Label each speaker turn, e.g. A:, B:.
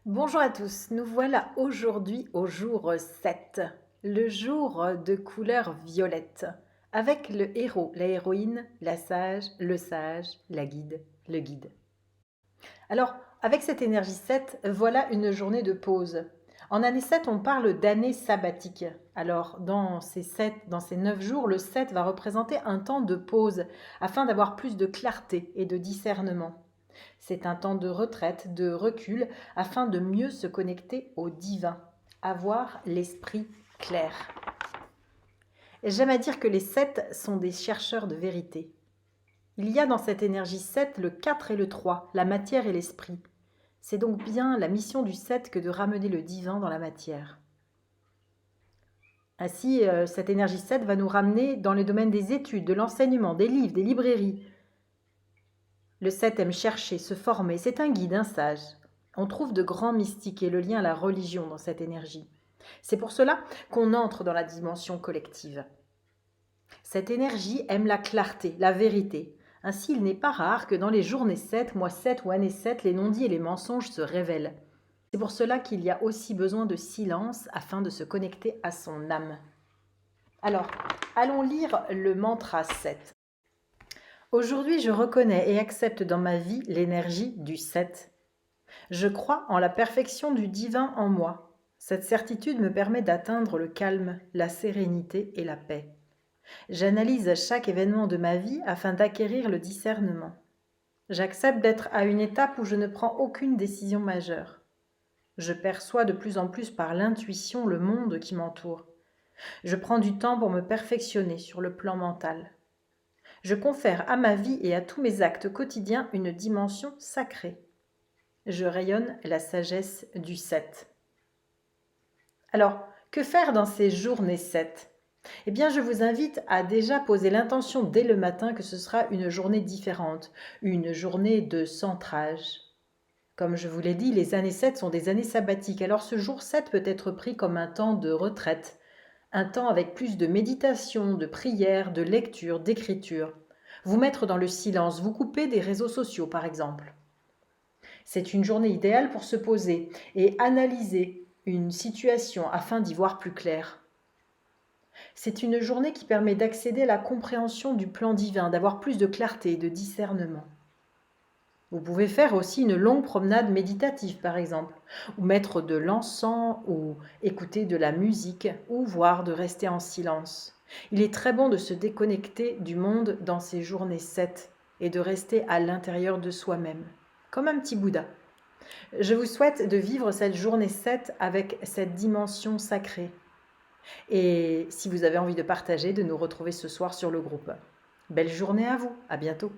A: Bonjour à tous, nous voilà aujourd'hui au jour 7, le jour de couleur violette, avec le héros, la héroïne, la sage, le sage, la guide, le guide. Alors, avec cette énergie 7, voilà une journée de pause. En année 7, on parle d'année sabbatique. Alors, dans ces 9 jours, le 7 va représenter un temps de pause afin d'avoir plus de clarté et de discernement. C'est un temps de retraite, de recul, afin de mieux se connecter au divin, avoir l'esprit clair. J'aime à dire que les 7 sont des chercheurs de vérité. Il y a dans cette énergie 7 le 4 et le 3, la matière et l'esprit. C'est donc bien la mission du 7 que de ramener le divin dans la matière. Ainsi, cette énergie 7 va nous ramener dans les domaines des études, de l'enseignement, des livres, des librairies. Le 7 aime chercher, se former, c'est un guide, un sage. On trouve de grands mystiques et le lien à la religion dans cette énergie. C'est pour cela qu'on entre dans la dimension collective. Cette énergie aime la clarté, la vérité. Ainsi, il n'est pas rare que dans les journées 7, mois 7 ou année 7, les non-dits et les mensonges se révèlent. C'est pour cela qu'il y a aussi besoin de silence afin de se connecter à son âme. Alors, allons lire le mantra 7. Aujourd'hui, je reconnais et accepte dans ma vie l'énergie du 7. Je crois en la perfection du divin en moi. Cette certitude me permet d'atteindre le calme, la sérénité et la paix. J'analyse chaque événement de ma vie afin d'acquérir le discernement. J'accepte d'être à une étape où je ne prends aucune décision majeure. Je perçois de plus en plus par l'intuition le monde qui m'entoure. Je prends du temps pour me perfectionner sur le plan mental. Je confère à ma vie et à tous mes actes quotidiens une dimension sacrée. Je rayonne la sagesse du 7. Alors, que faire dans ces journées 7 ? Eh bien, je vous invite à déjà poser l'intention dès le matin que ce sera une journée différente, une journée de centrage. Comme je vous l'ai dit, les années 7 sont des années sabbatiques, alors ce jour 7 peut être pris comme un temps de retraite, un temps avec plus de méditation, de prière, de lecture, d'écriture. Vous mettre dans le silence, vous couper des réseaux sociaux par exemple. C'est une journée idéale pour se poser et analyser une situation afin d'y voir plus clair. C'est une journée qui permet d'accéder à la compréhension du plan divin, d'avoir plus de clarté et de discernement. Vous pouvez faire aussi une longue promenade méditative par exemple, ou mettre de l'encens, ou écouter de la musique, ou voire de rester en silence. Il est très bon de se déconnecter du monde dans ces journées 7 et de rester à l'intérieur de soi-même, comme un petit Bouddha. Je vous souhaite de vivre cette journée 7 avec cette dimension sacrée. Et si vous avez envie de partager, de nous retrouver ce soir sur le groupe. Belle journée à vous, à bientôt.